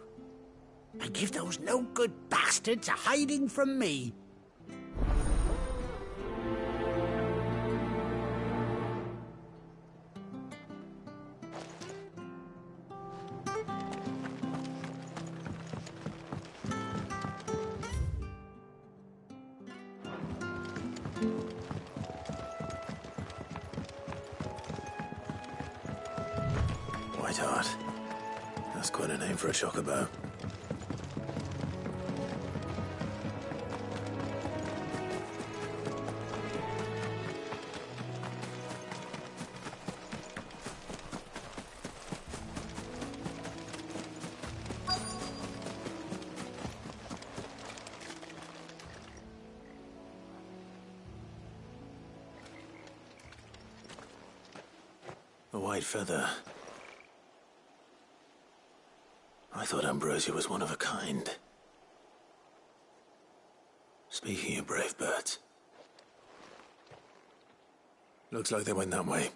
Speaker 8: And give those no-good bastards a hiding from me.
Speaker 12: Whiteheart. That's quite a name for a chocobo. A white feather. I thought Ambrosia was one of a kind. Speaking of brave birds. Looks like they went that way.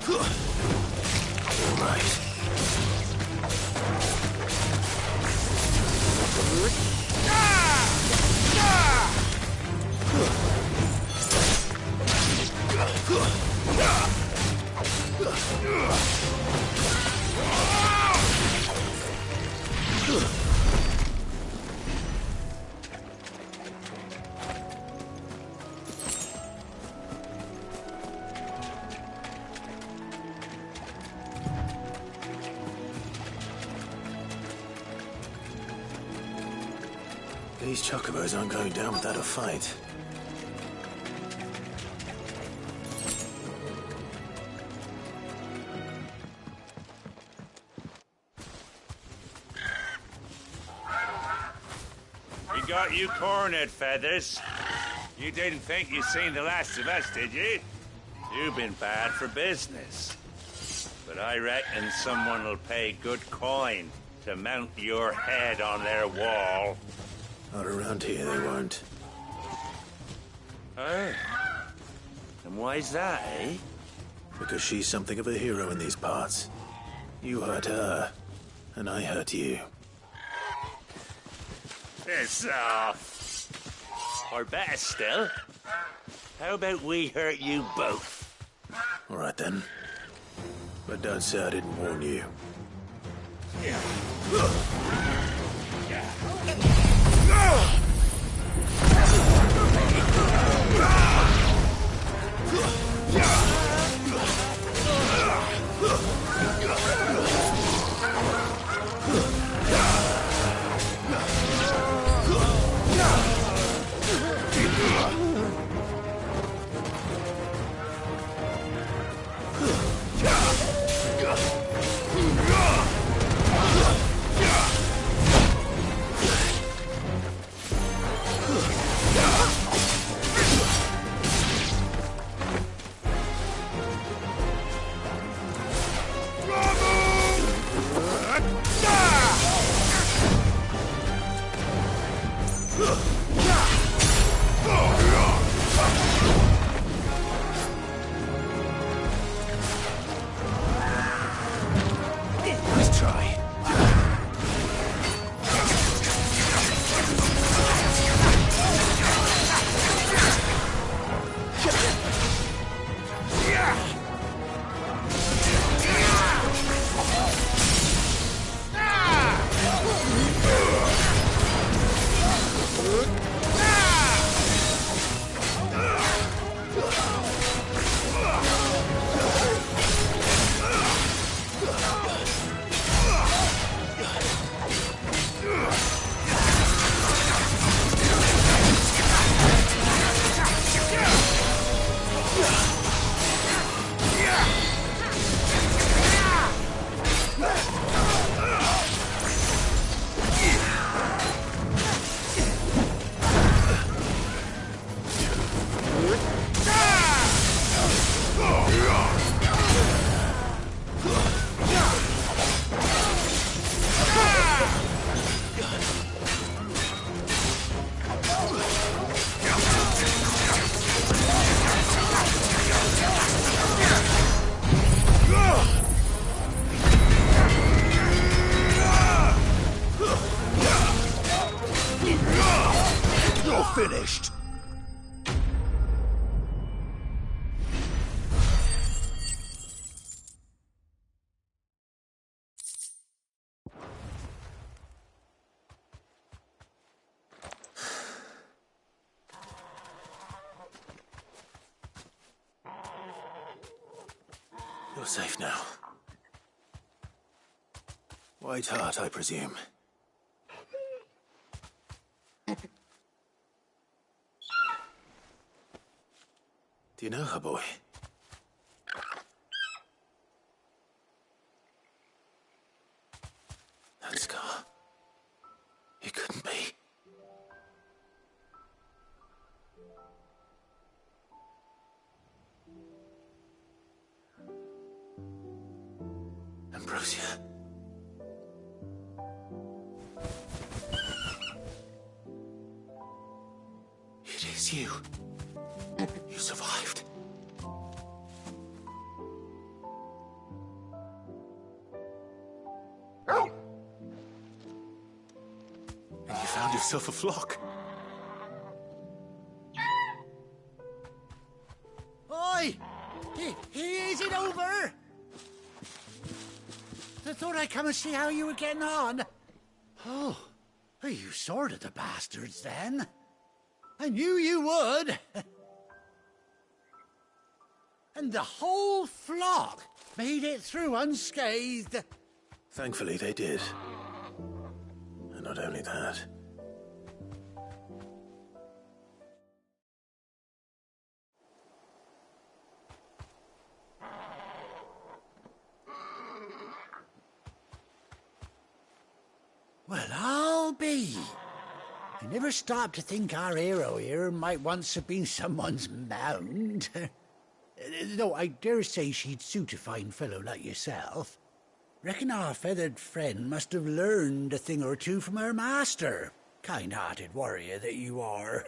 Speaker 12: All right. These chocobos aren't going down without a fight.
Speaker 9: We got you cornered, Feathers. You didn't think you'd seen the last of us, did you? You've been bad for business. But I reckon someone will pay good coin to mount your head on their wall.
Speaker 12: Not around here, they won't.
Speaker 9: Oh? And why's that, eh?
Speaker 12: Because she's something of a hero in these parts. You hurt her, and I hurt you.
Speaker 9: Piss off. Or better still, how about we hurt you both?
Speaker 12: All right, then. But don't say I didn't warn you. Let's try. You're finished. You're safe now. White Heart, I presume. Do you know her, boy? That scar. It couldn't be. Ambrosia. It is you. You survived. And you found yourself a flock.
Speaker 8: Oi! Is it over? I thought I'd come and see how you were getting on. Oh, you sorted the bastards then. I knew you would. And the whole flock made it through unscathed.
Speaker 12: Thankfully, they did. And not only that.
Speaker 8: Well, I'll be. I never stopped to think our hero here might once have been someone's mount. Though I dare say she'd suit a fine fellow like yourself. Reckon our feathered friend must have learned a thing or two from her master. Kind-hearted warrior that you are.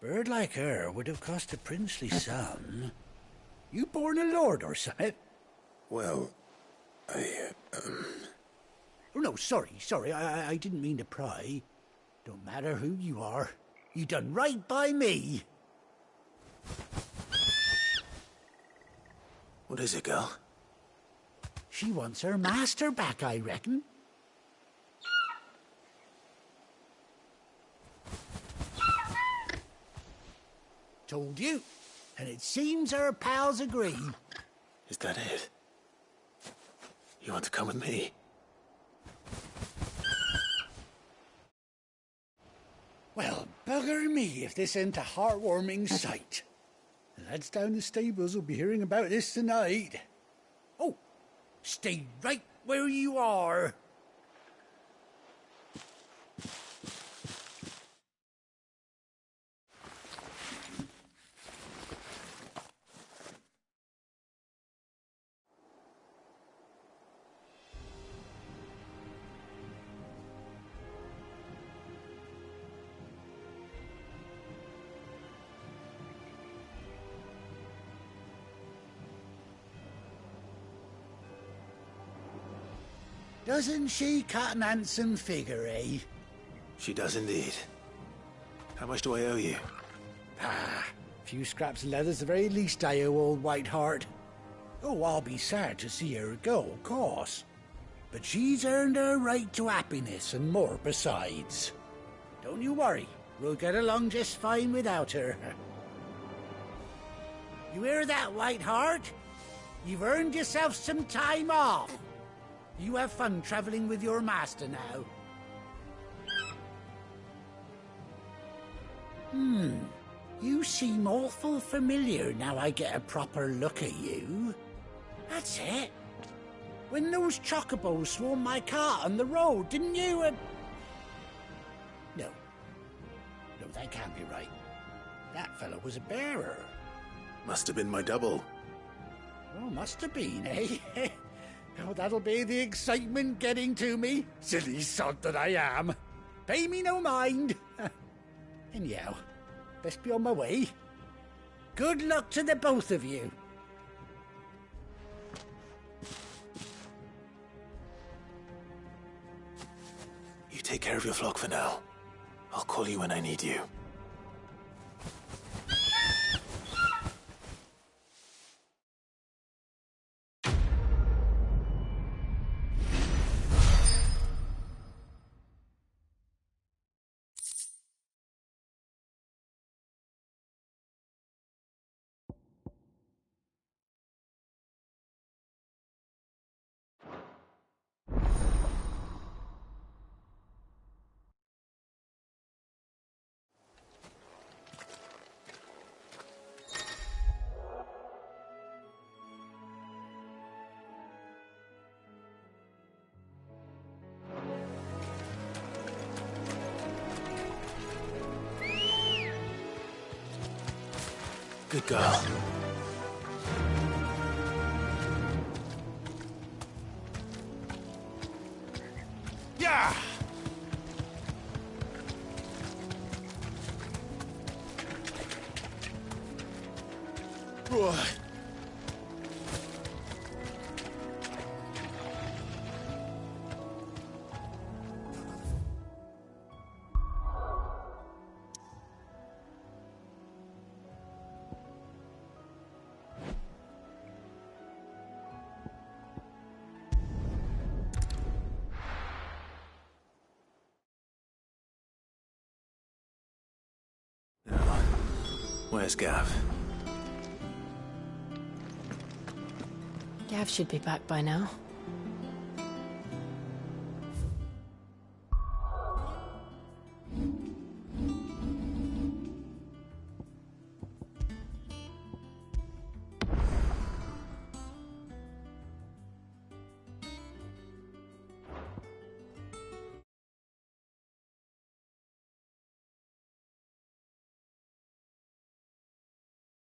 Speaker 8: Bird like her would have cost a princely sum. You born a lord or something?
Speaker 12: Well,
Speaker 8: Oh, no, sorry. I didn't mean to pry. Don't matter who you are. You done right by me.
Speaker 12: What is it, girl?
Speaker 8: She wants her master back, I reckon. Told you. And it seems her pals agree.
Speaker 12: Is that it? You want to come with me?
Speaker 8: Well, bugger me if this ain't a heartwarming sight. The lads down the stables will be hearing about this tonight. Oh, stay right where you are. Doesn't she cut an handsome figure, eh?
Speaker 12: She does indeed. How much do I owe you?
Speaker 8: A few scraps of leather's the very least I owe old Whiteheart. Oh, I'll be sad to see her go, of course. But she's earned her right to happiness and more besides. Don't you worry, we'll get along just fine without her. You hear that, Whiteheart? You've earned yourself some time off. You have fun traveling with your master now. You seem awful familiar now I get a proper look at you. That's it. When those chocobos swarmed my cart on the road, didn't you? No, that can't be right. That fellow was a bearer.
Speaker 12: Must have been my double.
Speaker 8: Oh, must have been, eh? Oh, that'll be the excitement getting to me. Silly sod that I am. Pay me no mind. Anyhow, best be on my way. Good luck to the both of you.
Speaker 12: You take care of your flock for now. I'll call you when I need you. Good girl.
Speaker 2: Yeah!
Speaker 12: Right. Where's Gav?
Speaker 3: Gav should be back by now.